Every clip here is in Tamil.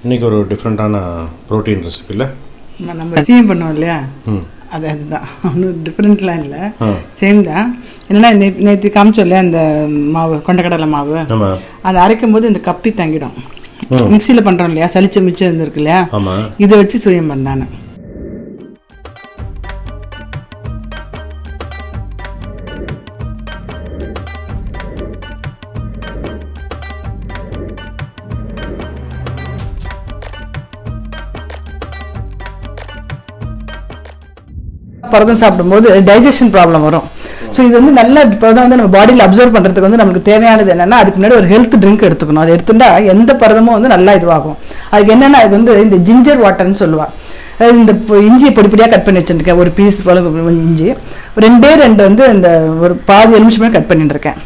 இன்றைக்கி ஒரு டிஃப்ரெண்ட்டான ப்ரோட்டீன் ரெசிபி இல்லை நம்ம சீயம் பண்ணுவோம் இல்லையா அதுதான் ஒன்றும் டிஃப்ரெண்ட்லாம் இல்லை சேம் தான். என்னென்னா நேற்று காமிச்சோம் இல்லையா அந்த மாவு கொண்டக்கடலை மாவு அதை அரைக்கும் போது இந்த கப்பி தங்கிடும். மிக்சியில் பண்ணுறோம் இல்லையா சளிச்ச மிச்சம் இருந்திருக்கு இல்லையா இதை வச்சு சுயம் பண்ணான். பரதம் சாப்பிடும்போது டைஜஷன் ப்ராப்ளம் வரும். ஸோ இது வந்து நல்ல பரதம் வந்து நம்ம பாடியில் அப்சர்வ் பண்ணுறதுக்கு வந்து நமக்கு தேவையானது என்னென்னா அதுக்கு முன்னாடி ஒரு ஹெல்த் ட்ரிங்க் எடுத்துக்கணும். அது எடுத்துட்டா எந்த பரதமும் வந்து நல்லா இதுவாகும். அதுக்கு என்னென்னா அது வந்து இந்த ஜிஞ்சர் வாட்டர்னு சொல்லுவாள். இந்த இஞ்சி பொடிப்படியாக கட் பண்ணி வச்சுருக்கேன். ஒரு பீஸ் போல இஞ்சி ரெண்டு வந்து இந்த ஒரு பாதி எலுமிச்சமே கட் பண்ணிட்டுருக்கேன்.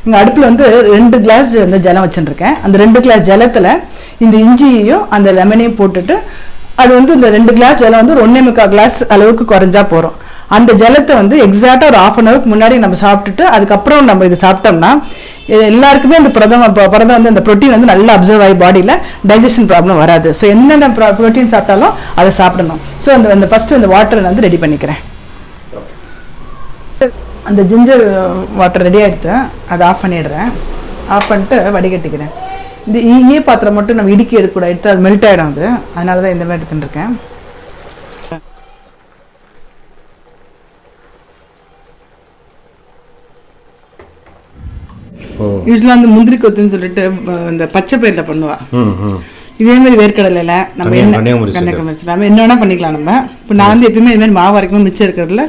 இங்கே அடுப்பில் வந்து 2 கிளாஸ் இந்த ஜலம் வச்சுருக்கேன். அந்த 2 கிளாஸ் ஜலத்தில் இந்த இஞ்சியையும் அந்த லெமனையும் போட்டுட்டு அது வந்து இந்த 2 கிளாஸ் ஜலம் வந்து 1.25 கிளாஸ் அளவுக்கு குறைஞ்சா போகிறோம். அந்த ஜலத்தை வந்து எக்ஸாக்டாக ஒரு 1/2 hour முன்னாடி நம்ம சாப்பிட்டுட்டு அதுக்கப்புறம் நம்ம இது சாப்பிட்டோம்னா எல்லாருக்குமே அந்த பரதம் வந்து அந்த ப்ரோட்டீன் வந்து நல்லா அப்சர்வ் ஆகி பாடியில் டைஜஷன் ப்ராப்ளம் வராது. ஸோ என்னென்ன ப்ரோட்டீன் சாப்பிட்டாலும் அதை சாப்பிடணும். ஸோ அந்த ஃபஸ்ட்டு அந்த வாட்டரை வந்து ரெடி பண்ணிக்கிறேன். அந்த ஜிஞ்சர் வாட்டர் ரெடி ஆகிடுத்து அதை ஆஃப் பண்ணிடுறேன். ஆஃப் பண்ணிட்டு வடிகட்டிக்கிறேன். இந்த ஈய பாத்திரம் மட்டும் நம்ம இடுக்கி எடுக்கக்கூடாது, எடுத்து அது மெல்ட் ஆகிடும். அது அதனால தான் இந்த மாதிரி எடுத்துட்டுருக்கேன். யூஸ்வலாக அந்த முந்திரி கொத்துன்னு சொல்லிட்டு இந்த பச்சை பயிரில் பண்ணுவா. இதே மாதிரி வேர்க்கடலையில் நம்ம நம்ம என்ன வேணால் பண்ணிக்கலாம். நம்ம இப்போ நான் வந்து எப்பயுமே இது மாதிரி மாவு வரைக்கும் மிச்சம் இருக்கிறதுல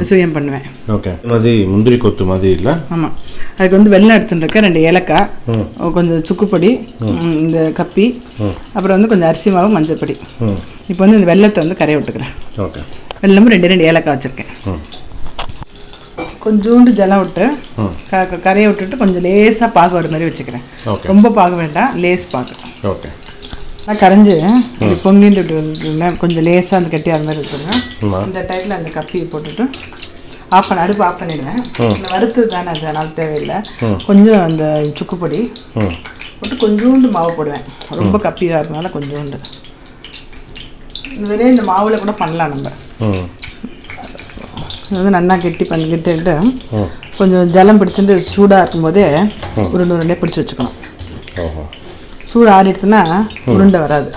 சுயம் பண்ணுவேன். ஓகே, மாதிரி முந்திரி கொத்து மாதிரி இல்லை. ஆமாம், அதுக்கு வந்து வெல்லம் எடுத்துட்டுருக்கேன், 2 ஏலக்காய், கொஞ்சம் சுக்குப்பொடி, இந்த கப்பி, அப்புறம் வந்து கொஞ்சம் அரிசி மாவு, மஞ்சள் பொடி. இப்போ வந்து இந்த வெல்லத்தை வந்து கரைய விட்டுக்கிறேன். ஓகே, வெல்லமும் 2 ஏலக்காய் வச்சுருக்கேன். கொஞ்சோண்டு ஜலம் விட்டு கரையை விட்டுட்டு கொஞ்சம் லேசாக பாகு வர மாதிரி வச்சுக்கிறேன். ரொம்ப பாகு வேண்டாம், லேஸ் பாகு. ஓகே, கரைஞ்சி பொங்கிட்டு கொஞ்சம் லேசாக அந்த கட்டி அது மாதிரி வச்சுருங்க. இந்த டைத்தில் அந்த கப்பியை போட்டுட்டு அடுப்பு ஆஃப் பண்ணிடுவேன். வறுத்து தானே அது அதனால தேவையில்லை. கொஞ்சம் அந்த சுக்குப்பொடி போட்டு கொஞ்சோண்டு மாவு போடுவேன். ரொம்ப கப்பியாக இருக்கனால கொஞ்சோண்டு வெறும் இந்த மாவில் கூட பண்ணலாம். நம்ம இது வந்து நல்லா கெட்டிட்டு கொஞ்சம் ஜலம் பிடிச்சிட்டு சூடாக இருக்கும்போதே உருண்டை பிடிச்சி வச்சுக்கணும். சூடு ஆடிடுச்சுன்னா உருண்டை வராது.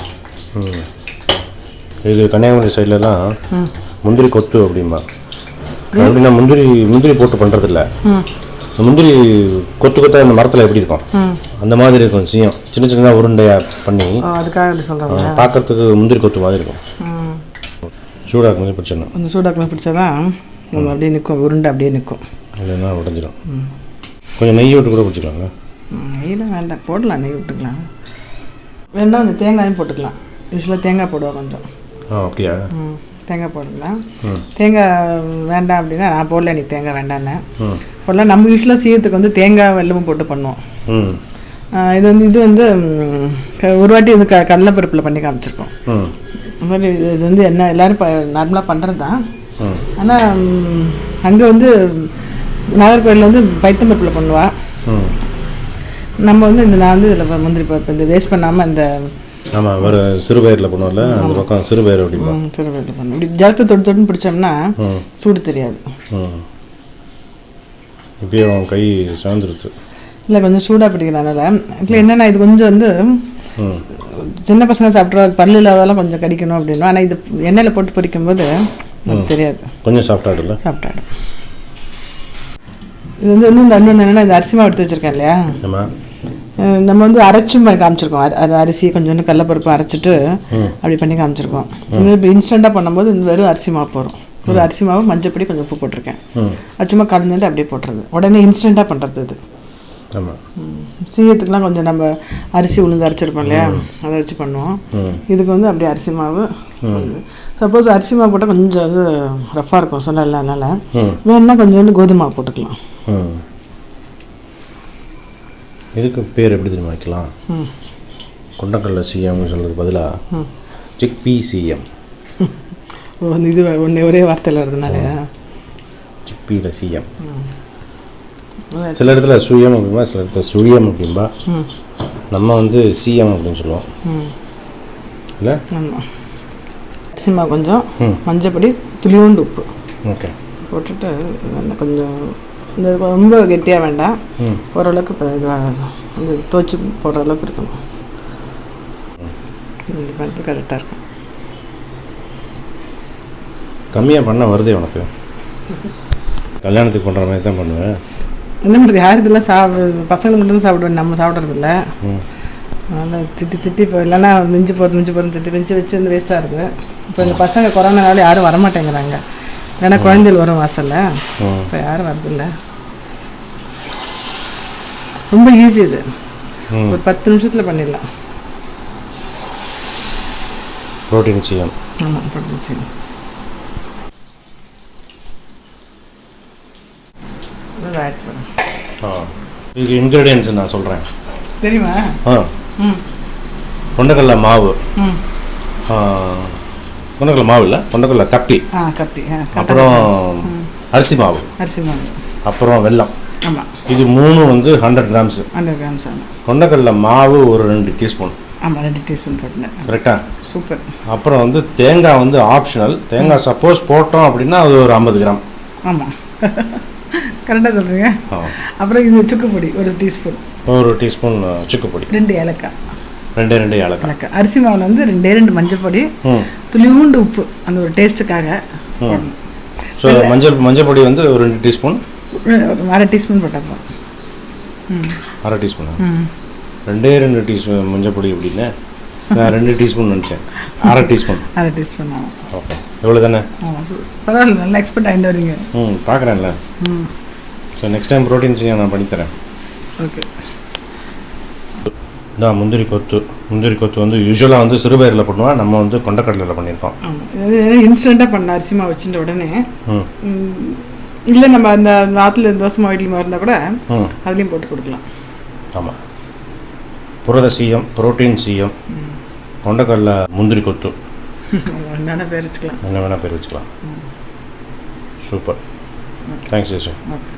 இது கன்னியாகுமரி சைட்லலாம் முந்திரி கொத்து அப்படிம்பா. அப்படின்னா முந்திரி போட்டு பண்ணுறதில்ல. முந்திரி கொத்தாக இந்த மரத்தில் எப்படி இருக்கும் அந்த மாதிரி இருக்கும். சீயம் சின்ன சின்னதாக உருண்டையாக பண்ணி அதுக்காக எப்படி சொல்கிறாங்க, பார்க்குறதுக்கு முந்திரி கொத்து மாதிரி இருக்கும். சூடாக்குமே பிடிச்சிடணும். அந்த சூடாக்குமே பிடிச்சாதான் அப்படியே நிற்கும், உருண்டை அப்படியே நிற்கும், இல்லைன்னா உடஞ்சிடும். கொஞ்சம் நெய் விட்டு கூட பிடிச்சிக்கலாங்க. நெய்லாம் வேண்டாம், போடலாம், நெய் விட்டுக்கலாம். வேண்டாம் கொஞ்சம் தேங்காயும் போட்டுக்கலாம். யூஸ்வலாக தேங்காய் போடுவோம் கொஞ்சம். அப்படியா? தேங்காய் போட்டுக்கலாம். தேங்காய் வேண்டாம் அப்படின்னா நான் போடல, எனக்கு தேங்காய் வேண்டான்னு போடலாம். நம்ம யூஸ்வலாக சீயத்துக்கு வந்து தேங்காய் வெல்லமும் போட்டு பண்ணுவோம். இது வந்து ஒரு வாட்டி வந்து கடலைப்பருப்பில் பண்ணி காமிச்சிருக்கோம். இது வந்து என்ன எல்லோரும் நார்மலாக பண்ணுறது தான். ஆனால் அங்கே வந்து நாகர்கோவிலில் வந்து பைத்தம்பருப்பில் பண்ணுவாள். நம்ம வந்து நான் வந்து இதில் முந்திரி பருப்பு இந்த வேஸ்ட் பண்ணாமல் இந்த ஆமாம் ஒரு சிறுபயிரில் பண்ணுவோம்ல, அந்த பக்கம் சிறுபயிர் அப்படிமா சிறுபயிரில் பண்ணுவோம். இப்படி ஜலத்தை தொட்டு பிடிச்சோம்னா சூடு தெரியாது. இப்படியே அவன் கை சார்ந்துருச்சு. இல்லை கொஞ்சம் சூடாக பிடிக்கிறனால இல்லை என்னென்னா இது கொஞ்சம் வந்து சின்ன பசங்க சாப்பிட்ற பல்லில் அதெல்லாம் கொஞ்சம் கடிக்கணும் அப்படின்னா. ஆனால் இது எண்ணெயில் போட்டு பொரிக்கும்போது தெரியாது, கொஞ்சம் சாப்பிட்டாடுல சாப்பிட்டாடும். இது வந்து இன்னும் இந்த அண்ணன் என்னென்னா இந்த அரிசி மாவு எடுத்து வச்சுருக்கேன் இல்லையா, நம்ம வந்து அரைச்சும் காமிச்சிருக்கோம். அரிசி கொஞ்சோண்டு கடலைப்பருப்பு அரைச்சிட்டு அப்படி பண்ணி காமிச்சிருக்கோம். இப்போ இன்ஸ்டண்ட்டாக பண்ணும்போது இந்த வெறும் அரிசி மாவு போடும். ஒரு அரிசி மாவு, மஞ்சள் பொடி, கொஞ்சம் உப்பு போட்டிருக்கேன். அச்சுமா கலந்துட்டு அப்படியே போட்டுறது. உடனே இன்ஸ்டண்ட்டாக பண்ணுறது இது. சீயத்துக்குலாம் கொஞ்சம் நம்ம அரிசி உளுந்து அரைச்சிருப்போம் இல்லையா, அதை வச்சு பண்ணுவோம். இதுக்கு வந்து அப்படியே அரிசி மாவு. சப்போஸ் அரிசி மாவு போட்டால் கொஞ்சம் அது ரஃப்பாக இருக்கும் சொல்லல, அதனால் வேணுன்னா கொஞ்சோண்டு கோதுமை மாவு போட்டுக்கலாம். இதுக்கு பேர் எப்படி தெரியுமா வைக்கலாம்? கொண்டக்கடலை சீயம்னு சொல்கிறது பதிலாக சிக்பீ சீயம். இது ஒரே வார்த்தையில் வருதுனால சிக்பீயில் சீயம். சில இடத்துல சுயம் அப்படின்பா, சில இடத்துல சுழியம் அப்படின்பா. நம்ம வந்து சீயம் அப்படின்னு சொல்லுவோம். இல்லை? ஆமாம். அரிசி மாவு கொஞ்சம், மஞ்சப்பொடி, துளியோண்டு உப்பு ஓகே போட்டுட்டு கொஞ்சம் இந்த ரொம்ப கெட்டியாக வேண்டாம், ஓரளவுக்கு இப்போ இதுவாக அந்த துவச்சி போடுற அளவுக்கு இருக்கணும். இது பண்ணுறது கரெக்டாக இருக்கும். கம்மியாக பண்ண வருதே உனக்கு. கல்யாணத்துக்கு பண்ணுற மாதிரி தான் பண்ணுவேன். என்ன பண்ணுறது, யார் இதெல்லாம் பசங்களுக்கு மட்டும் சாப்பிடுவேன், நம்ம சாப்பிட்றதில்ல. அதனால் திட்டி இப்போ இல்லைன்னா மிஞ்சி போகிறது திட்டி வச்சு வந்து வேஸ்ட்டாக இருக்குது. இப்போ இந்த பசங்க கொரோனானால யாரும் வரமாட்டேங்கிறாங்க, இல்லைன்னா குழந்தைகள் வரும் வாசலில். இப்போ யாரும் வரதில்லை. ரொம்ப ஈஸி இது, ஒரு 10 நிமிஷத்தில் பண்ணிடலாம். புரோட்டீன் சீயம். ஆமாம், புரோட்டீன் சீயம். இது இன்க்ரீடியன்ஸ் நான் சொல்கிறேன், தெரியுமா? கொண்டக்கடலை மாவு, கொண்டக்கடலை மாவு இல்லை, கொண்டக்கடலை கப்பி, அப்புறம் அரிசி மாவு, அப்புறம் வெல்லம். ஆமாம், இது 3 வந்து 100 கிராம்ஸ். 100 கிராம்ஸ். ஆமாம். கொண்டக்கடலை மாவு ஒரு 2 டீஸ்பூன். ஆமாம், 2 டீஸ்பூன் போட்டுனேன். கரெக்டாக? சூப்பர். அப்புறம் வந்து தேங்காய் வந்து ஆப்ஷனல். தேங்காய் சப்போஸ் போட்டோம் அப்படின்னா அது ஒரு 50 கிராம். ஆமாம், கரெக்டாக சொல்கிறீங்க. அப்புறம் இது சுக்குப்பொடி ஒரு டீஸ்பூன். ஒரு டீஸ்பூன் சுக்குப்பொடி. 2 ஏலக்காய். 2 ஏலக்காய். அரிசி மாவில் வந்து 2 மஞ்சள் பொடி, துளியூண்டு உப்பு அந்த ஒரு டேஸ்ட்டுக்காக. ஸோ மஞ்சள் பொடி வந்து ஒரு 2 டீஸ்பூன், 1/2 டீஸ்பூன் போட்டப்போ. 1/2 டீஸ்பூன். 2 டீஸ்பூன் மஞ்சள் பொடி அப்படின்னு நான் 2 டீஸ்பூன் நினச்சேன். 1/2 டீஸ்பூன். 1/2 டீஸ்பூன். ஓகே, எவ்வளோ தானே? பரவாயில்ல, நல்லா எக்ஸ்பெக்ட் ஆகிட்டு வரீங்க. பார்க்குறேன்ல. ஸோ நெக்ஸ்ட் டைம் ப்ரோட்டீன் செய்ய நான் பண்ணித்தரேன். ஓகே. இதான் முந்திரி கொத்து வந்து யூஸ்வலாக வந்து சிறுபயிரில் பண்ணுவோம், நம்ம வந்து கொண்டக்கடலையில் பண்ணியிருக்கோம். இன்ஸ்டண்ட்டாக பண்ண அரிசி மாவு வச்சுட்ட உடனே, இல்லை நம்ம அந்த ஆற்றுல தோசை மாவு இட்லி மாவு இருந்தால் கூட அதுலேயும் போட்டு கொடுக்கலாம். ஆமாம், புரத சீயம், புரோட்டீன் சீயம், கொண்டக்கடலை முந்திரி கொத்து, என்ன பேர் வச்சுக்கலாம், என்ன வேணால் பேர் வச்சுக்கலாம். Super, thanks. ஓகே.